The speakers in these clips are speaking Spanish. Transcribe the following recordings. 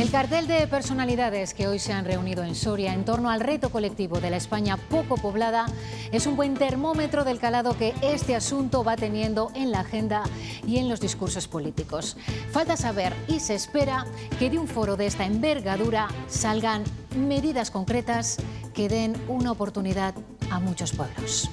El cartel de personalidades que hoy se han reunido en Soria en torno al reto colectivo de la España poco poblada es un buen termómetro del calado que este asunto va teniendo en la agenda y en los discursos políticos. Falta saber y se espera que de un foro de esta envergadura salgan medidas concretas que den una oportunidad a muchos pueblos.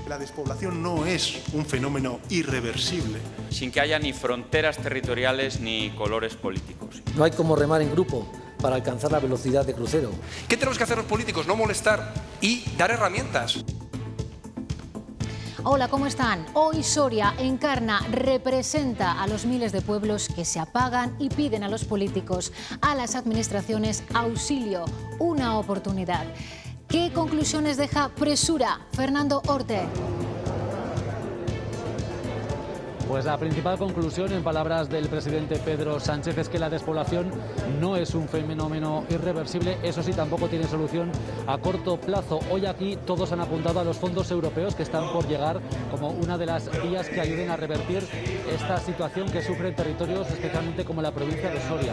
La despoblación no es un fenómeno irreversible. Sin que haya ni fronteras territoriales ni colores políticos. No hay como remar en grupo para alcanzar la velocidad de crucero. ¿Qué tenemos que hacer los políticos? No molestar y dar herramientas. Hola, ¿cómo están? Hoy Soria encarna, representa a los miles de pueblos que se apagan y piden a los políticos, a las administraciones, auxilio, una oportunidad. ¿Qué conclusiones deja Presura? Fernando Orte. Pues la principal conclusión, en palabras del presidente Pedro Sánchez, es que la despoblación no es un fenómeno irreversible, eso sí, tampoco tiene solución a corto plazo. Hoy aquí todos han apuntado a los fondos europeos que están por llegar como una de las vías que ayuden a revertir esta situación que sufren territorios, especialmente como la provincia de Soria.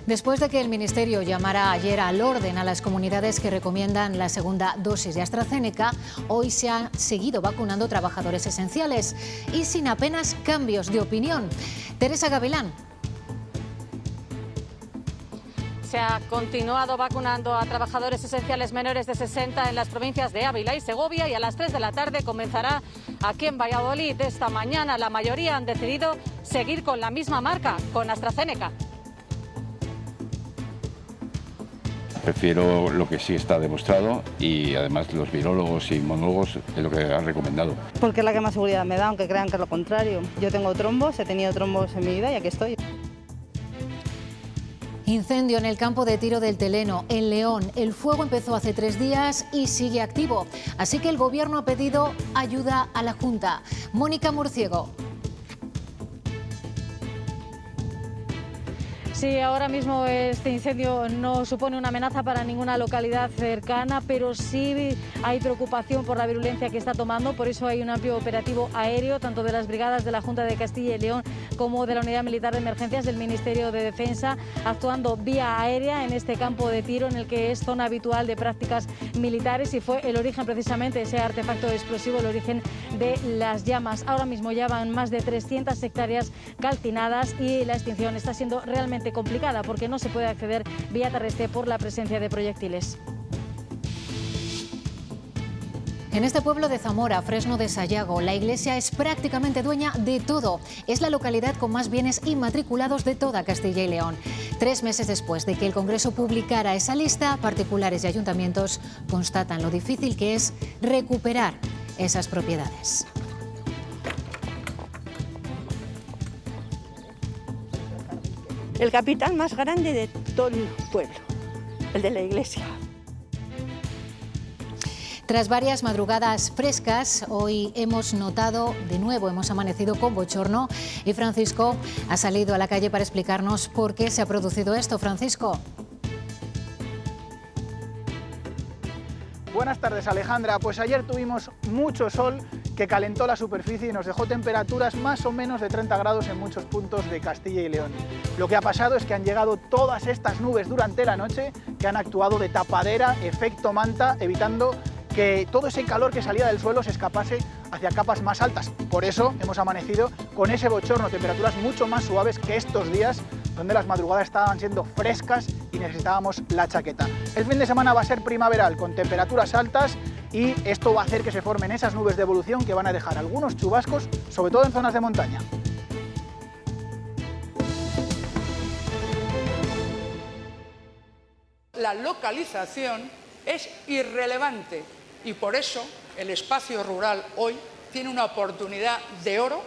Después de que el Ministerio llamara ayer al orden a las comunidades que recomiendan la segunda dosis de AstraZeneca, hoy se han seguido vacunando trabajadores esenciales y sin apenas cambios de opinión. Teresa Gavilán. Se ha continuado vacunando a trabajadores esenciales menores de 60 en las provincias de Ávila y Segovia y a las 3 de la tarde comenzará aquí en Valladolid. Esta mañana la mayoría han decidido seguir con la misma marca, con AstraZeneca. Prefiero lo que sí está demostrado y además los virólogos y inmunólogos es lo que han recomendado. Porque es la que más seguridad me da, aunque crean que es lo contrario. Yo tengo trombos, he tenido trombos en mi vida y aquí estoy. Incendio en el campo de tiro del Teleno, en León. El fuego empezó hace 3 días y sigue activo. Así que el Gobierno ha pedido ayuda a la Junta. Mónica Murciego. Sí, ahora mismo este incendio no supone una amenaza para ninguna localidad cercana, pero sí hay preocupación por la virulencia que está tomando. Por eso hay un amplio operativo aéreo, tanto de las brigadas de la Junta de Castilla y León como de la Unidad Militar de Emergencias del Ministerio de Defensa, actuando vía aérea en este campo de tiro en el que es zona habitual de prácticas militares y fue el origen precisamente, ese artefacto explosivo, el origen de las llamas. Ahora mismo ya van más de 300 hectáreas calcinadas y la extinción está siendo realmente complicada porque no se puede acceder vía terrestre por la presencia de proyectiles. En este pueblo de Zamora, Fresno de Sayago, la iglesia es prácticamente dueña de todo. Es la localidad con más bienes inmatriculados de toda Castilla y León. 3 meses después de que el Congreso publicara esa lista, particulares y ayuntamientos constatan lo difícil que es recuperar esas propiedades. El capital más grande de todo el pueblo, el de la iglesia. Tras varias madrugadas frescas, hoy hemos notado, de nuevo hemos amanecido con bochorno y Francisco ha salido a la calle para explicarnos por qué se ha producido esto. Francisco. Buenas tardes, Alejandra. Pues ayer tuvimos mucho sol que calentó la superficie y nos dejó temperaturas más o menos de 30 grados en muchos puntos de Castilla y León. Lo que ha pasado es que han llegado todas estas nubes durante la noche que han actuado de tapadera, efecto manta, evitando que todo ese calor que salía del suelo se escapase hacia capas más altas. Por eso hemos amanecido con ese bochorno, temperaturas mucho más suaves que estos días, donde las madrugadas estaban siendo frescas y necesitábamos la chaqueta. El fin de semana va a ser primaveral, con temperaturas altas, y esto va a hacer que se formen esas nubes de evolución que van a dejar algunos chubascos, sobre todo en zonas de montaña. La localización es irrelevante y por eso el espacio rural hoy tiene una oportunidad de oro.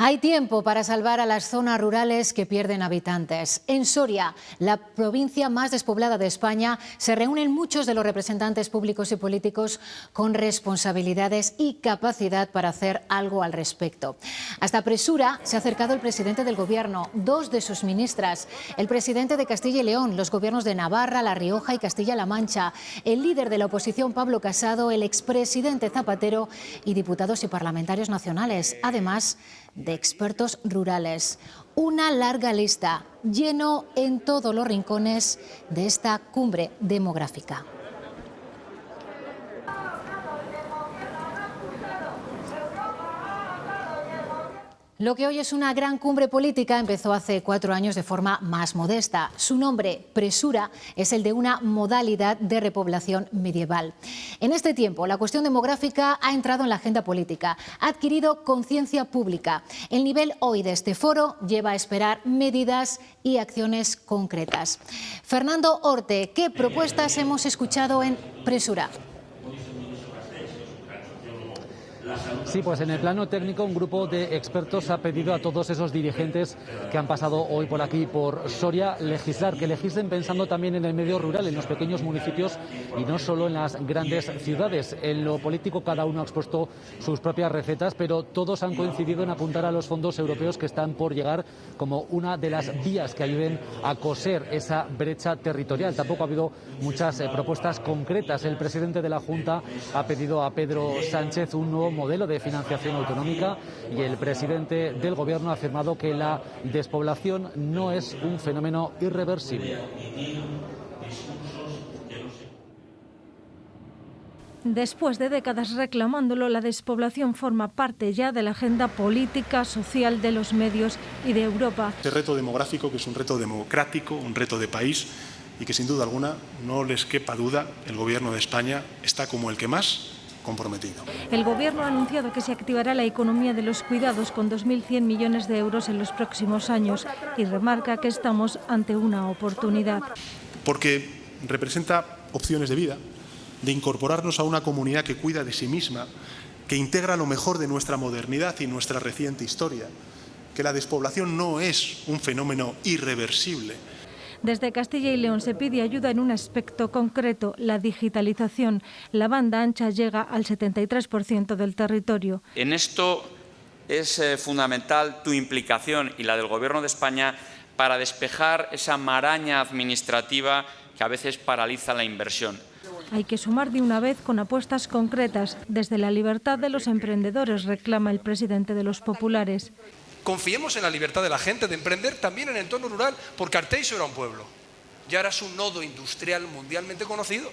Hay tiempo para salvar a las zonas rurales que pierden habitantes. En Soria, la provincia más despoblada de España, se reúnen muchos de los representantes públicos y políticos con responsabilidades y capacidad para hacer algo al respecto. Hasta Presura se ha acercado el presidente del Gobierno, dos de sus ministras, el presidente de Castilla y León, los gobiernos de Navarra, La Rioja y Castilla-La Mancha, el líder de la oposición Pablo Casado, el expresidente Zapatero y diputados y parlamentarios nacionales, además de expertos rurales. Una larga lista, lleno en todos los rincones de esta cumbre demográfica. Lo que hoy es una gran cumbre política empezó hace 4 años de forma más modesta. Su nombre, Presura, es el de una modalidad de repoblación medieval. En este tiempo, la cuestión demográfica ha entrado en la agenda política, ha adquirido conciencia pública. El nivel hoy de este foro lleva a esperar medidas y acciones concretas. Fernando Orte, ¿qué propuestas hemos escuchado en Presura? Sí, pues en el plano técnico un grupo de expertos ha pedido a todos esos dirigentes que han pasado hoy por aquí, por Soria, legislar, que legislen pensando también en el medio rural, en los pequeños municipios y no solo en las grandes ciudades. En lo político cada uno ha expuesto sus propias recetas, pero todos han coincidido en apuntar a los fondos europeos que están por llegar como una de las vías que ayuden a coser esa brecha territorial. Tampoco ha habido muchas propuestas concretas. El presidente de la Junta ha pedido a Pedro Sánchez un nuevo modelo de financiación autonómica y el presidente del Gobierno ha afirmado que la despoblación no es un fenómeno irreversible. Después de décadas reclamándolo, la despoblación forma parte ya de la agenda política, social de los medios y de Europa. Este reto demográfico, que es un reto democrático, un reto de país y que sin duda alguna, no les quepa duda, el Gobierno de España está como el que más comprometido. El Gobierno ha anunciado que se activará la economía de los cuidados con 2.100 millones de euros en los próximos años y remarca que estamos ante una oportunidad. Porque representa opciones de vida, de incorporarnos a una comunidad que cuida de sí misma, que integra lo mejor de nuestra modernidad y nuestra reciente historia, que la despoblación no es un fenómeno irreversible. Desde Castilla y León se pide ayuda en un aspecto concreto, la digitalización. La banda ancha llega al 73% del territorio. En esto es fundamental tu implicación y la del Gobierno de España para despejar esa maraña administrativa que a veces paraliza la inversión. Hay que sumar de una vez con apuestas concretas. Desde la libertad de los emprendedores, reclama el presidente de los populares. Confiemos en la libertad de la gente de emprender también en el entorno rural, porque Arteixo era un pueblo y ahora es un nodo industrial mundialmente conocido.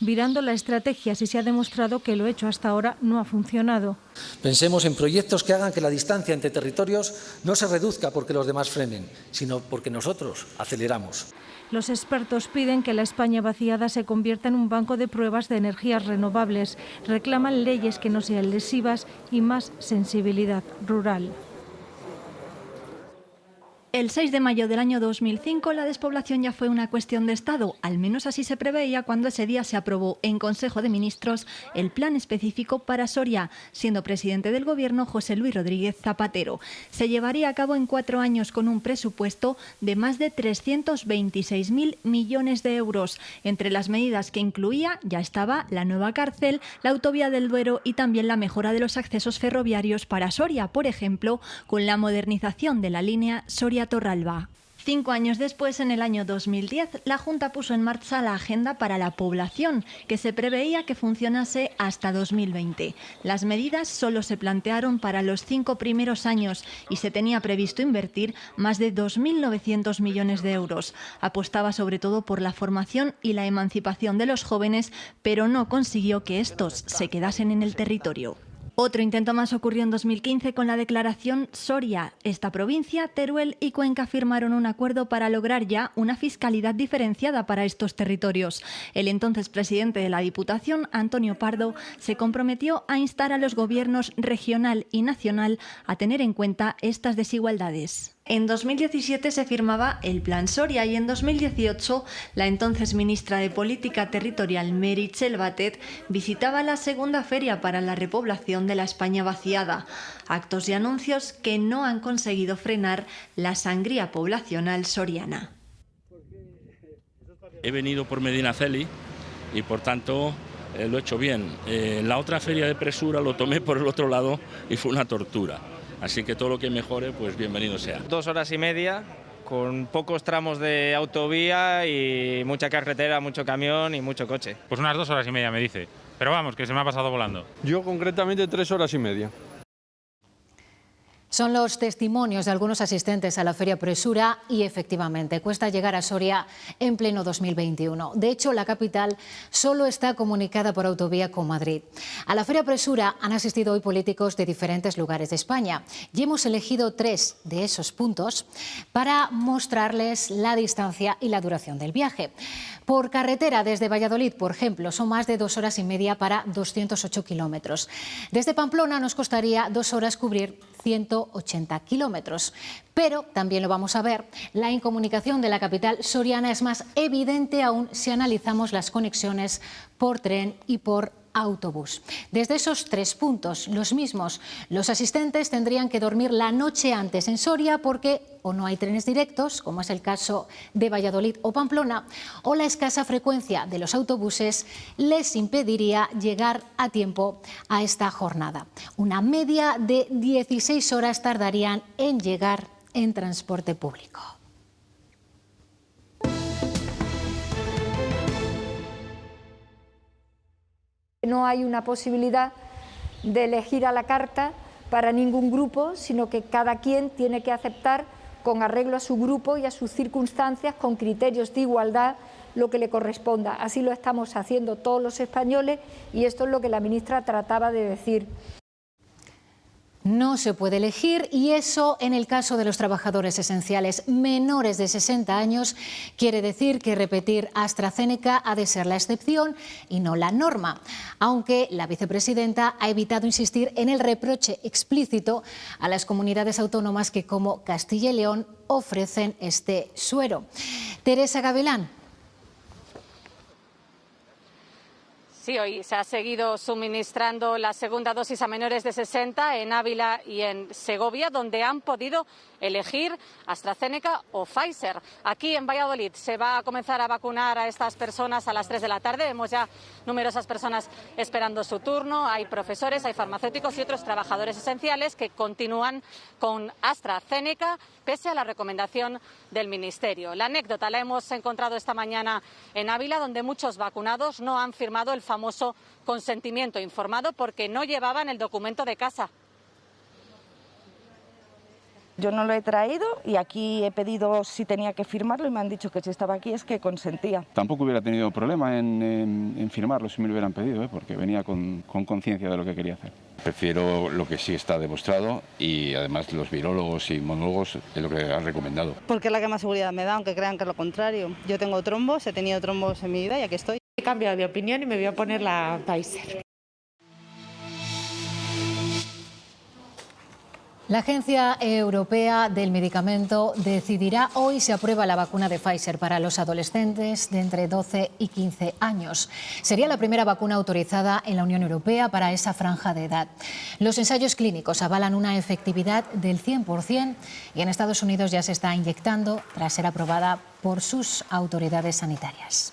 Virando la estrategia, si se ha demostrado que lo hecho hasta ahora no ha funcionado. Pensemos en proyectos que hagan que la distancia entre territorios no se reduzca porque los demás frenen, sino porque nosotros aceleramos. Los expertos piden que la España vaciada se convierta en un banco de pruebas de energías renovables. Reclaman leyes que no sean lesivas y más sensibilidad rural. El 6 de mayo del año 2005 la despoblación ya fue una cuestión de Estado, al menos así se preveía cuando ese día se aprobó en Consejo de Ministros el plan específico para Soria, siendo presidente del Gobierno José Luis Rodríguez Zapatero. Se llevaría a cabo en 4 años con un presupuesto de más de 326.000 millones de euros. Entre las medidas que incluía ya estaba la nueva cárcel, la autovía del Duero y también la mejora de los accesos ferroviarios para Soria, por ejemplo, con la modernización de la línea Soria-Torralba. 5 años después, en el año 2010, la Junta puso en marcha la Agenda para la Población, que se preveía que funcionase hasta 2020. Las medidas solo se plantearon para los 5 primeros años y se tenía previsto invertir más de 2.900 millones de euros. Apostaba sobre todo por la formación y la emancipación de los jóvenes, pero no consiguió que estos se quedasen en el territorio. Otro intento más ocurrió en 2015 con la declaración Soria. Esta provincia, Teruel y Cuenca firmaron un acuerdo para lograr ya una fiscalidad diferenciada para estos territorios. El entonces presidente de la Diputación, Antonio Pardo, se comprometió a instar a los gobiernos regional y nacional a tener en cuenta estas desigualdades. En 2017 se firmaba el Plan Soria y en 2018 la entonces ministra de Política Territorial Meritxell Batet visitaba la segunda feria para la repoblación de la España vaciada. Actos y anuncios que no han conseguido frenar la sangría poblacional soriana. He venido por Medinaceli y por tanto lo he hecho bien. La otra feria de Presura lo tomé por el otro lado y fue una tortura. Así que todo lo que mejore, pues bienvenido sea. 2 horas y media, con pocos tramos de autovía y mucha carretera, mucho camión y mucho coche. Pues unas 2 horas y media me dice, pero vamos, que se me ha pasado volando. Yo concretamente 3 horas y media. Son los testimonios de algunos asistentes a la Feria Presura y efectivamente cuesta llegar a Soria en pleno 2021. De hecho, la capital solo está comunicada por autovía con Madrid. A la Feria Presura han asistido hoy políticos de diferentes lugares de España y hemos elegido 3 de esos puntos para mostrarles la distancia y la duración del viaje. Por carretera desde Valladolid, por ejemplo, son más de 2 horas y media para 208 kilómetros. Desde Pamplona nos costaría 2 horas cubrir 180 kilómetros. Pero, también lo vamos a ver, la incomunicación de la capital soriana es más evidente aún si analizamos las conexiones por tren y por autobús. Desde esos 3 puntos, los mismos, los asistentes tendrían que dormir la noche antes en Soria porque o no hay trenes directos, como es el caso de Valladolid o Pamplona, o la escasa frecuencia de los autobuses les impediría llegar a tiempo a esta jornada. Una media de 16 horas tardarían en llegar en transporte público. No hay una posibilidad de elegir a la carta para ningún grupo, sino que cada quien tiene que aceptar con arreglo a su grupo y a sus circunstancias, con criterios de igualdad, lo que le corresponda. Así lo estamos haciendo todos los españoles y esto es lo que la ministra trataba de decir. No se puede elegir y eso en el caso de los trabajadores esenciales menores de 60 años quiere decir que repetir AstraZeneca ha de ser la excepción y no la norma, aunque la vicepresidenta ha evitado insistir en el reproche explícito a las comunidades autónomas que como Castilla y León ofrecen este suero. Teresa Gavilán. Sí, hoy se ha seguido suministrando la segunda dosis a menores de 60 en Ávila y en Segovia, donde han podido elegir AstraZeneca o Pfizer. Aquí en Valladolid se va a comenzar a vacunar a estas personas a las 3 de la tarde. Vemos ya numerosas personas esperando su turno. Hay profesores, hay farmacéuticos y otros trabajadores esenciales que continúan con AstraZeneca pese a la recomendación del Ministerio. La anécdota la hemos encontrado esta mañana en Ávila, donde muchos vacunados no han firmado el famoso consentimiento informado porque no llevaban el documento de casa. Yo no lo he traído y aquí he pedido si tenía que firmarlo y me han dicho que si estaba aquí es que consentía. Tampoco hubiera tenido problema en firmarlo si me lo hubieran pedido, porque venía con conciencia de lo que quería hacer. Prefiero lo que sí está demostrado y además los virólogos y inmunólogos es lo que han recomendado. Porque es la que más seguridad me da, aunque crean que es lo contrario. Yo tengo trombos, he tenido trombos en mi vida y aquí estoy. He cambiado de opinión y me voy a poner la Pfizer. La Agencia Europea del Medicamento decidirá hoy si aprueba la vacuna de Pfizer para los adolescentes de entre 12 y 15 años. Sería la primera vacuna autorizada en la Unión Europea para esa franja de edad. Los ensayos clínicos avalan una efectividad del 100% y en Estados Unidos ya se está inyectando tras ser aprobada por sus autoridades sanitarias.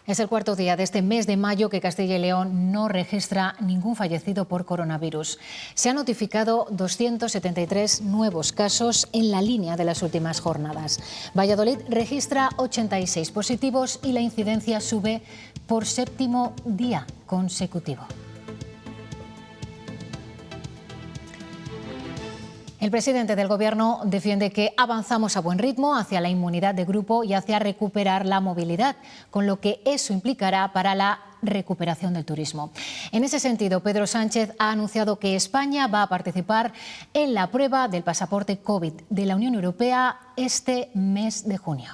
Es el cuarto día de este mes de mayo que Castilla y León no registra ningún fallecido por coronavirus. Se han notificado 273 nuevos casos en la línea de las últimas jornadas. Valladolid registra 86 positivos y la incidencia sube por 7º día consecutivo. El presidente del Gobierno defiende que avanzamos a buen ritmo hacia la inmunidad de grupo y hacia recuperar la movilidad, con lo que eso implicará para la recuperación del turismo. En ese sentido, Pedro Sánchez ha anunciado que España va a participar en la prueba del pasaporte COVID de la Unión Europea este mes de junio.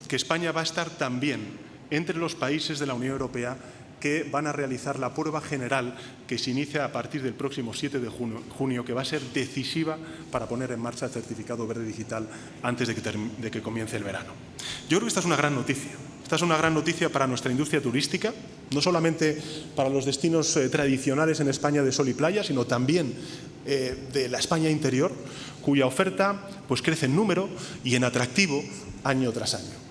Que España va a estar también entre los países de la Unión Europea que van a realizar la prueba general que se inicia a partir del próximo 7 de junio, que va a ser decisiva para poner en marcha el certificado verde digital antes de que comience el verano. Yo creo que esta es una gran noticia. Esta es una gran noticia para nuestra industria turística, no solamente para los destinos tradicionales en España de sol y playa, sino también de la España interior, cuya oferta pues crece en número y en atractivo año tras año.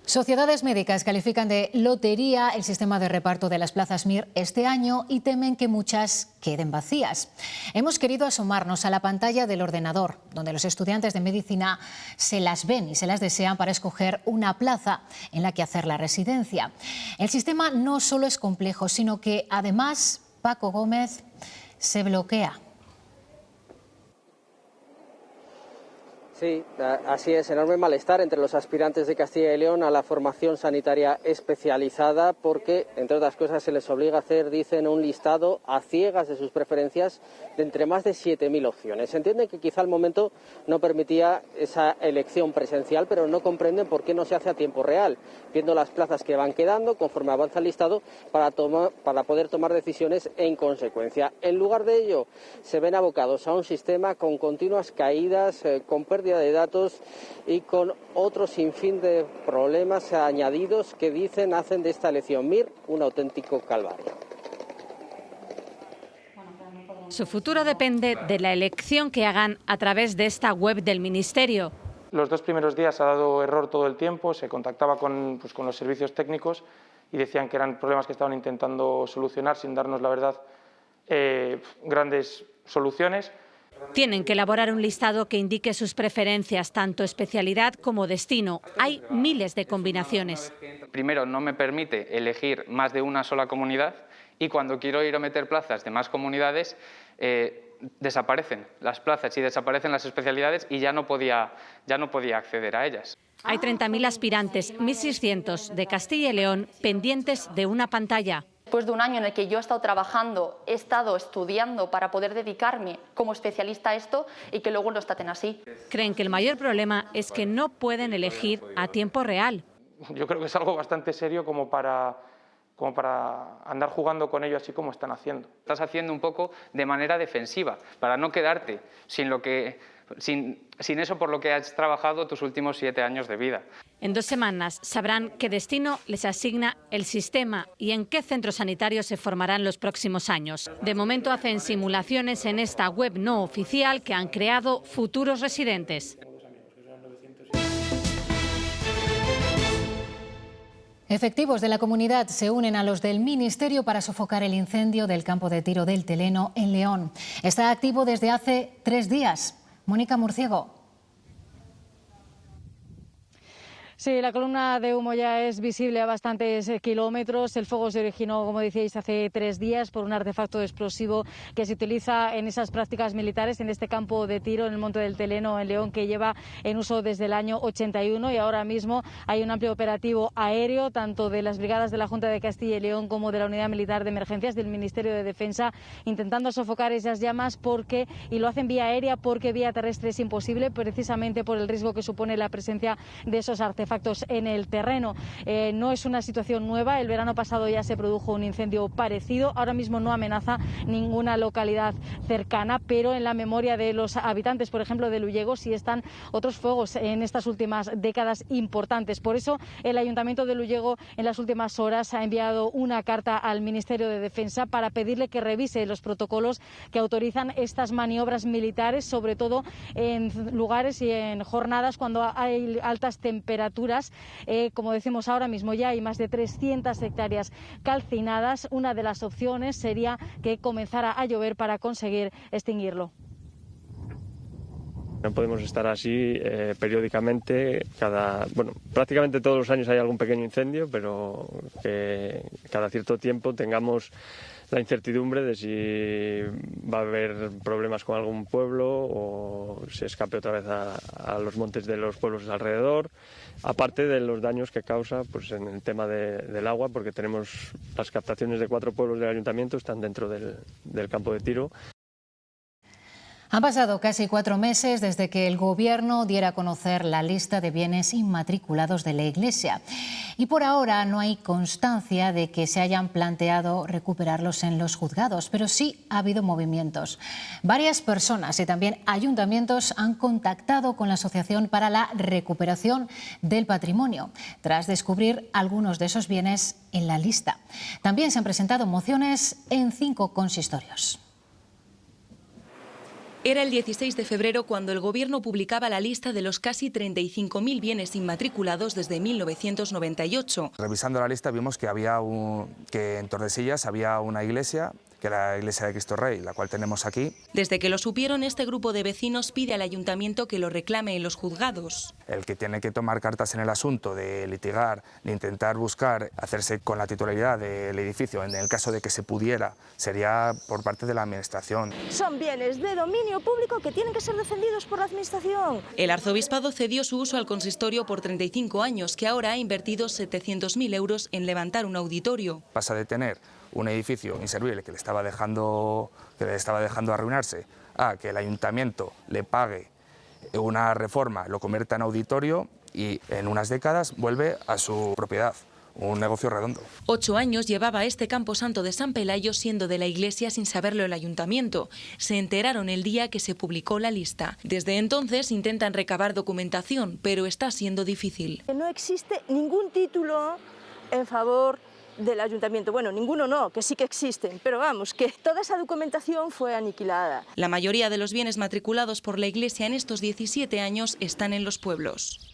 Sociedades médicas califican de lotería el sistema de reparto de las plazas MIR este año y temen que muchas queden vacías. Hemos querido asomarnos a la pantalla del ordenador, donde los estudiantes de medicina se las ven y se las desean para escoger una plaza en la que hacer la residencia. El sistema no solo es complejo, sino que además, Paco Gómez, se bloquea. Sí, así es, enorme malestar entre los aspirantes de Castilla y León a la formación sanitaria especializada porque, entre otras cosas, se les obliga a hacer, dicen, un listado a ciegas de sus preferencias de entre más de 7.000 opciones. Se entiende que quizá al momento no permitía esa elección presencial, pero no comprenden por qué no se hace a tiempo real, viendo las plazas que van quedando conforme avanza el listado para poder tomar decisiones en consecuencia. En lugar de ello, se ven abocados a un sistema con continuas caídas, con pérdida de datos y con otro sinfín de problemas añadidos que dicen hacen de esta elección MIR un auténtico calvario. Su futuro depende de la elección que hagan a través de esta web del Ministerio. Los 2 primeros días ha dado error todo el tiempo, se contactaba con los servicios técnicos y decían que eran problemas que estaban intentando solucionar sin darnos, la verdad, grandes soluciones. Tienen que elaborar un listado que indique sus preferencias, tanto especialidad como destino. Hay miles de combinaciones. Primero, no me permite elegir más de una sola comunidad y cuando quiero ir a meter plazas de más comunidades, desaparecen las plazas y desaparecen las especialidades y ya no podía acceder a ellas. Hay 30.000 aspirantes, 1.600 de Castilla y León, pendientes de una pantalla. Después de un año en el que yo he estado trabajando, he estado estudiando para poder dedicarme como especialista a esto y que luego lo estaten así. Creen que el mayor problema es que no pueden elegir a tiempo real. Yo creo que es algo bastante serio como para andar jugando con ello así como están haciendo. Estás haciendo un poco de manera defensiva, para no quedarte sin eso por lo que has trabajado tus últimos 7 años de vida. En 2 semanas sabrán qué destino les asigna el sistema y en qué centros sanitarios se formarán los próximos años. De momento hacen simulaciones en esta web no oficial que han creado futuros residentes. Efectivos de la comunidad se unen a los del Ministerio para sofocar el incendio del campo de tiro del Teleno en León. Está activo desde hace 3 días. Mónica Murciego. Sí, la columna de humo ya es visible a bastantes kilómetros. El fuego se originó, como decíais, hace 3 días por un artefacto explosivo que se utiliza en esas prácticas militares en este campo de tiro en el Monte del Teleno, en León, que lleva en uso desde el año 81 y ahora mismo hay un amplio operativo aéreo, tanto de las brigadas de la Junta de Castilla y León como de la Unidad Militar de Emergencias del Ministerio de Defensa, intentando sofocar esas llamas y lo hacen vía aérea porque vía terrestre es imposible, precisamente por el riesgo que supone la presencia de esos artefactos en el terreno. No es una situación nueva, el verano pasado ya se produjo un incendio parecido, ahora mismo no amenaza ninguna localidad cercana, pero en la memoria de los habitantes, por ejemplo, de Luyego, sí están otros fuegos en estas últimas décadas importantes. Por eso el Ayuntamiento de Luyego en las últimas horas ha enviado una carta al Ministerio de Defensa para pedirle que revise los protocolos que autorizan estas maniobras militares, sobre todo en lugares y en jornadas cuando hay altas temperaturas. Como decimos, ahora mismo ya hay más de 300 hectáreas calcinadas. Una de las opciones sería que comenzara a llover para conseguir extinguirlo. No podemos estar así periódicamente, prácticamente todos los años hay algún pequeño incendio, pero que cada cierto tiempo tengamos la incertidumbre de si va a haber problemas con algún pueblo o se escape otra vez a los montes de los pueblos alrededor, aparte de los daños que causa pues, en el tema del agua, porque tenemos las captaciones de 4 pueblos del ayuntamiento, están dentro del campo de tiro. Han pasado casi 4 meses desde que el Gobierno diera a conocer la lista de bienes inmatriculados de la Iglesia y por ahora no hay constancia de que se hayan planteado recuperarlos en los juzgados, pero sí ha habido movimientos. Varias personas y también ayuntamientos han contactado con la Asociación para la Recuperación del Patrimonio tras descubrir algunos de esos bienes en la lista. También se han presentado mociones en 5 consistorios. Era el 16 de febrero cuando el Gobierno publicaba la lista de los casi 35.000 bienes inmatriculados desde 1998. Revisando la lista vimos que que en Tordesillas había una iglesia, que era la Iglesia de Cristo Rey, la cual tenemos aquí. Desde que lo supieron, este grupo de vecinos pide al ayuntamiento que lo reclame en los juzgados. El que tiene que tomar cartas en el asunto de litigar, de intentar buscar hacerse con la titularidad del edificio, en el caso de que se pudiera, sería por parte de la Administración. Son bienes de dominio público que tienen que ser defendidos por la Administración. El arzobispado cedió su uso al consistorio por 35 años, que ahora ha invertido 700.000 euros en levantar un auditorio. Pasa de tener un edificio inservible que le estaba dejando arruinarse a que el ayuntamiento le pague una reforma, lo convierta en auditorio y en unas décadas vuelve a su propiedad. Un negocio redondo. 8 años llevaba este camposanto de San Pelayo siendo de la Iglesia sin saberlo el ayuntamiento. Se enteraron el día que se publicó la lista. Desde entonces intentan recabar documentación, pero está siendo difícil. No existe ningún título en favor del ayuntamiento. Bueno, ninguno no, que sí que existen, pero vamos, que toda esa documentación fue aniquilada. La mayoría de los bienes matriculados por la Iglesia en estos 17 años están en los pueblos.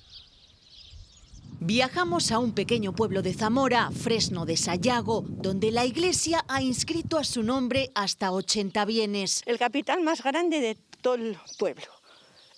Viajamos a un pequeño pueblo de Zamora, Fresno de Sayago, donde la Iglesia ha inscrito a su nombre hasta 80 bienes. El capital más grande de todo el pueblo,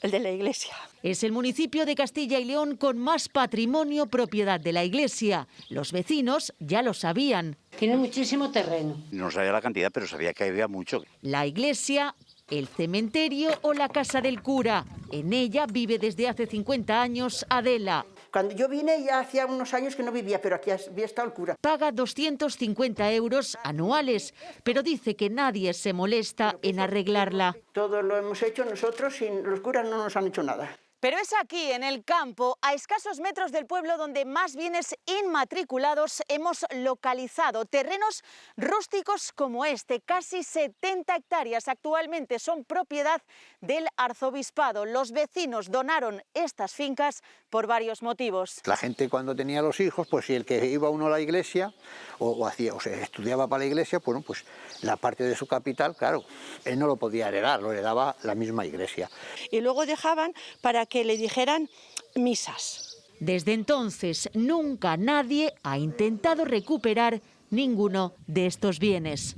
el de la Iglesia. Es el municipio de Castilla y León con más patrimonio propiedad de la Iglesia. Los vecinos ya lo sabían. Tiene muchísimo terreno. No sabía la cantidad, pero sabía que había mucho. La iglesia, el cementerio o la casa del cura. En ella vive desde hace 50 años Adela. Cuando yo vine ya hacía unos años que no vivía, pero aquí había estado el cura. Paga 250 euros anuales, pero dice que nadie se molesta en arreglarla. Todo lo hemos hecho nosotros y los curas no nos han hecho nada. Pero es aquí, en el campo, a escasos metros del pueblo, donde más bienes inmatriculados hemos localizado. Terrenos rústicos como este, casi 70 hectáreas actualmente son propiedad del arzobispado. Los vecinos donaron estas fincas por varios motivos. La gente cuando tenía los hijos, pues si el que iba uno a la iglesia o estudiaba para la iglesia, bueno, pues la parte de su capital, claro, él no lo podía heredar, lo heredaba la misma iglesia. Y luego dejaban para que le dijeran misas. Desde entonces, nunca nadie ha intentado recuperar ninguno de estos bienes.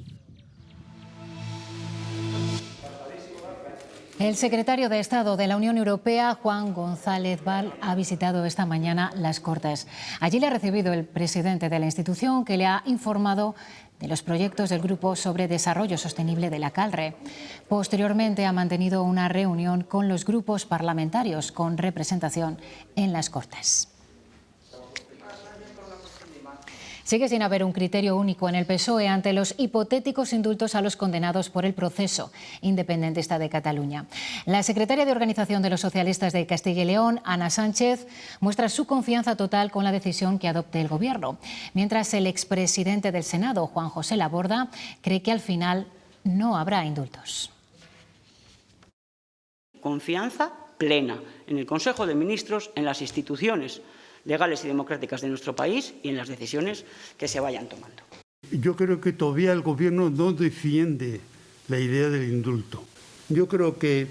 El secretario de Estado de la Unión Europea, Juan González Val, ha visitado esta mañana las Cortes. Allí le ha recibido el presidente de la institución, que le ha informado de los proyectos del Grupo sobre Desarrollo Sostenible de la CALRE. Posteriormente ha mantenido una reunión con los grupos parlamentarios con representación en las Cortes. Sigue sin haber un criterio único en el PSOE ante los hipotéticos indultos a los condenados por el proceso independentista de Cataluña. La secretaria de Organización de los Socialistas de Castilla y León, Ana Sánchez, muestra su confianza total con la decisión que adopte el Gobierno, mientras el expresidente del Senado, Juan José Laborda, cree que al final no habrá indultos. Confianza plena en el Consejo de Ministros, en las instituciones legales y democráticas de nuestro país y en las decisiones que se vayan tomando. Yo creo que todavía el Gobierno no defiende la idea del indulto. Yo creo que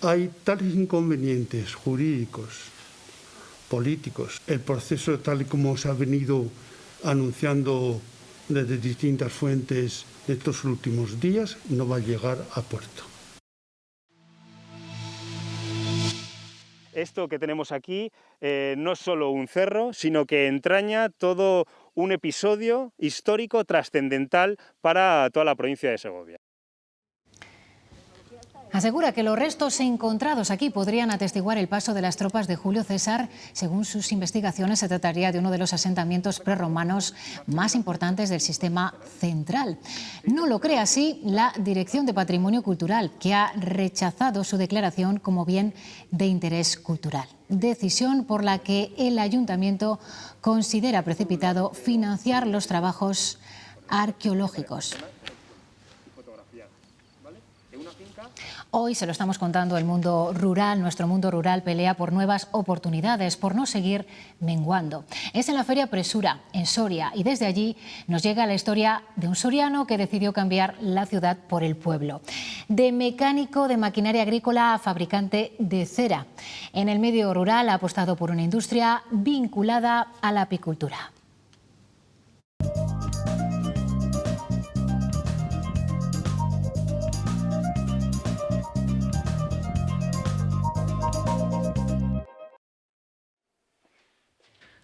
hay tales inconvenientes jurídicos, políticos. El proceso, tal y como se ha venido anunciando desde distintas fuentes estos últimos días, no va a llegar a puerto. Esto que tenemos aquí no es solo un cerro, sino que entraña todo un episodio histórico trascendental para toda la provincia de Segovia. Asegura que los restos encontrados aquí podrían atestiguar el paso de las tropas de Julio César. Según sus investigaciones, se trataría de uno de los asentamientos prerromanos más importantes del sistema central. No lo cree así la Dirección de Patrimonio Cultural, que ha rechazado su declaración como bien de interés cultural. Decisión por la que el Ayuntamiento considera precipitado financiar los trabajos arqueológicos. Hoy se lo estamos contando, el mundo rural, nuestro mundo rural pelea por nuevas oportunidades, por no seguir menguando. Es en la Feria Presura, en Soria, y desde allí nos llega la historia de un soriano que decidió cambiar la ciudad por el pueblo. De mecánico de maquinaria agrícola a fabricante de cera. En el medio rural ha apostado por una industria vinculada a la apicultura.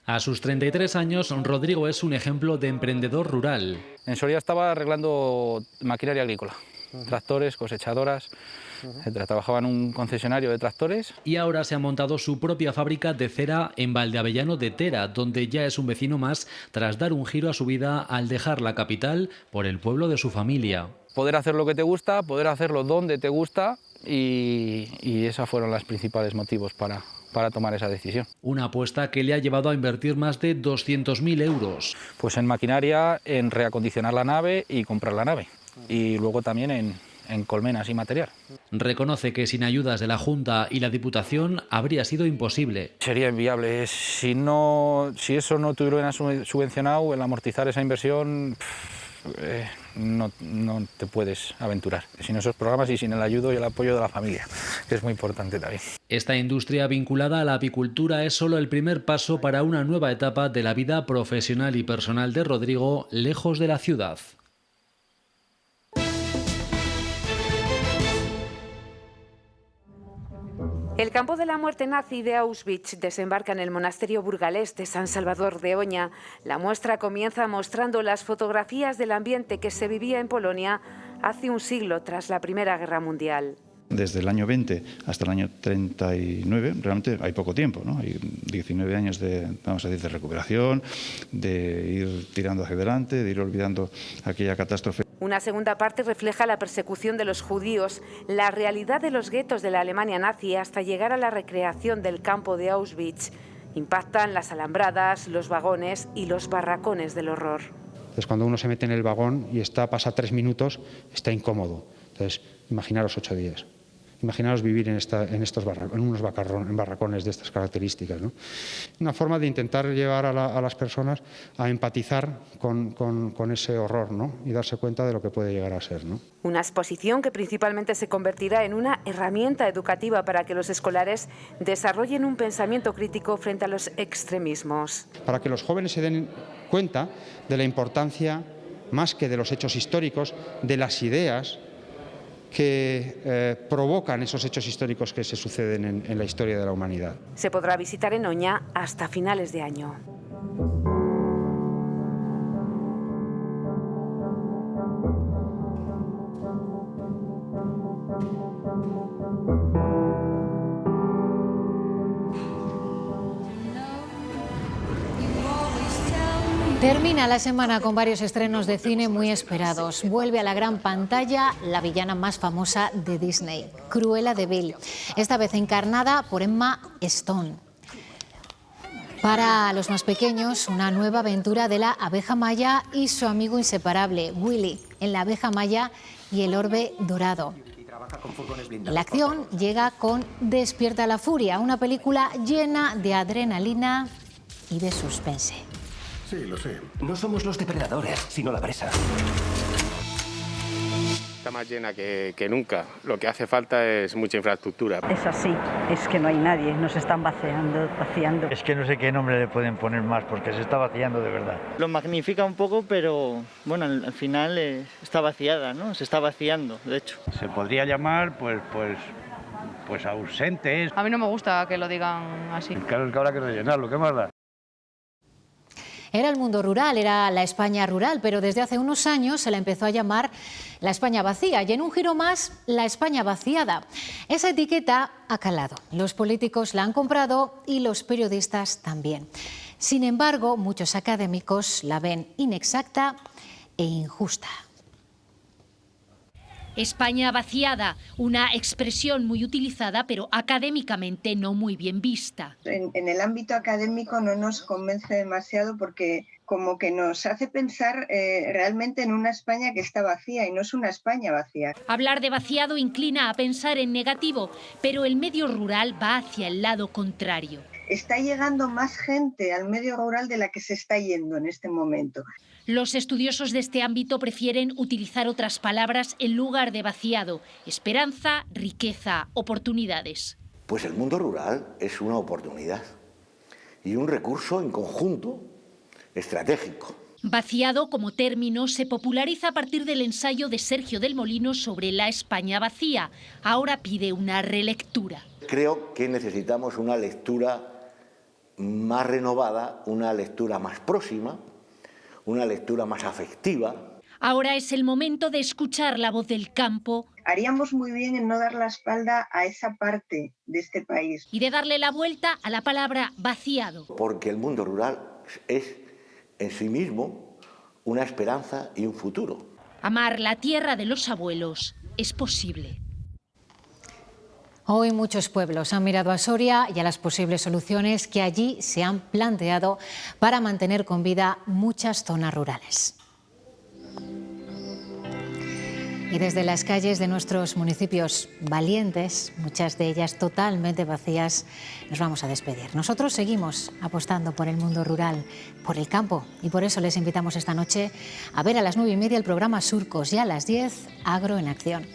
A sus 33 años, Rodrigo es un ejemplo de emprendedor rural. En Soria estaba arreglando maquinaria agrícola, tractores, cosechadoras, etc. Trabajaba en un concesionario de tractores. Y ahora se ha montado su propia fábrica de cera en Valdeavellano de Tera, donde ya es un vecino más tras dar un giro a su vida al dejar la capital por el pueblo de su familia. Poder hacer lo que te gusta, poder hacerlo donde te gusta y esos fueron los principales motivos para tomar esa decisión. Una apuesta que le ha llevado a invertir más de 200.000 euros. Pues en maquinaria, en reacondicionar la nave y comprar la nave. Y luego también en colmenas y material. Reconoce que sin ayudas de la Junta y la Diputación habría sido imposible. Sería inviable. Si eso no te hubiera subvencionado, el amortizar esa inversión, no te puedes aventurar. Sin esos programas y sin el ayudo y el apoyo de la familia, que es muy importante también. Esta industria vinculada a la apicultura es solo el primer paso para una nueva etapa de la vida profesional y personal de Rodrigo, lejos de la ciudad. El campo de la muerte nazi de Auschwitz desembarca en el monasterio burgalés de San Salvador de Oña. La muestra comienza mostrando las fotografías del ambiente que se vivía en Polonia hace un siglo tras la Primera Guerra Mundial. Desde el año 20 hasta el año 39, realmente hay poco tiempo, ¿no? Hay 19 años de recuperación, de ir tirando hacia adelante, de ir olvidando aquella catástrofe. Una segunda parte refleja la persecución de los judíos, la realidad de los guetos de la Alemania nazi hasta llegar a la recreación del campo de Auschwitz. Impactan las alambradas, los vagones y los barracones del horror. Entonces, cuando uno se mete en el vagón y pasa 3 minutos, está incómodo. Entonces, imaginaros 8 días. Imaginaros vivir en unos barracones de estas características, ¿no? Una forma de intentar llevar a las personas a empatizar con ese horror, ¿no? Y darse cuenta de lo que puede llegar a ser, ¿no? Una exposición que principalmente se convertirá en una herramienta educativa para que los escolares desarrollen un pensamiento crítico frente a los extremismos. Para que los jóvenes se den cuenta de la importancia, más que de los hechos históricos, de las ideas que provocan esos hechos históricos que se suceden en la historia de la humanidad. Se podrá visitar en Oña hasta finales de año. Termina la semana con varios estrenos de cine muy esperados. Vuelve a la gran pantalla la villana más famosa de Disney, Cruella de Vil, esta vez encarnada por Emma Stone. Para los más pequeños, una nueva aventura de la abeja maya y su amigo inseparable, Willy, en La abeja maya y el orbe dorado. La acción llega con Despierta la furia, una película llena de adrenalina y de suspense. Sí, lo sé. No somos los depredadores, sino la presa. Está más llena que nunca. Lo que hace falta es mucha infraestructura. Es así, es que no hay nadie, nos están vaciando. Es que no sé qué nombre le pueden poner más, porque se está vaciando de verdad. Lo magnifica un poco, pero bueno, al final está vaciada, ¿no? Se está vaciando, de hecho. Se podría llamar, pues ausentes. A mí no me gusta que lo digan así. Claro, es que habrá que rellenarlo, ¿qué más da? Era el mundo rural, era la España rural, pero desde hace unos años se la empezó a llamar la España vacía y en un giro más, la España vaciada. Esa etiqueta ha calado. Los políticos la han comprado y los periodistas también. Sin embargo, muchos académicos la ven inexacta e injusta. España vaciada, una expresión muy utilizada, pero académicamente no muy bien vista. En el ámbito académico no nos convence demasiado porque como que nos hace pensar realmente en una España que está vacía y no es una España vacía. Hablar de vaciado inclina a pensar en negativo, pero el medio rural va hacia el lado contrario. Está llegando más gente al medio rural de la que se está yendo en este momento. Los estudiosos de este ámbito prefieren utilizar otras palabras en lugar de vaciado: esperanza, riqueza, oportunidades. Pues el mundo rural es una oportunidad y un recurso en conjunto estratégico. Vaciado como término se populariza a partir del ensayo de Sergio del Molino sobre la España vacía. Ahora pide una relectura. Creo que necesitamos una lectura más renovada, una lectura más próxima, una lectura más afectiva. Ahora es el momento de escuchar la voz del campo. Haríamos muy bien en no dar la espalda a esa parte de este país. Y de darle la vuelta a la palabra vaciado. Porque el mundo rural es en sí mismo una esperanza y un futuro. Amar la tierra de los abuelos es posible. Hoy muchos pueblos han mirado a Soria y a las posibles soluciones que allí se han planteado para mantener con vida muchas zonas rurales. Y desde las calles de nuestros municipios valientes, muchas de ellas totalmente vacías, nos vamos a despedir. Nosotros seguimos apostando por el mundo rural, por el campo, y por eso les invitamos esta noche a ver a las 9:30 el programa Surcos y a las 10 Agro en Acción.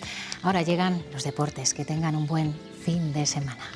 Ahora llegan los deportes. Que tengan un buen fin de semana.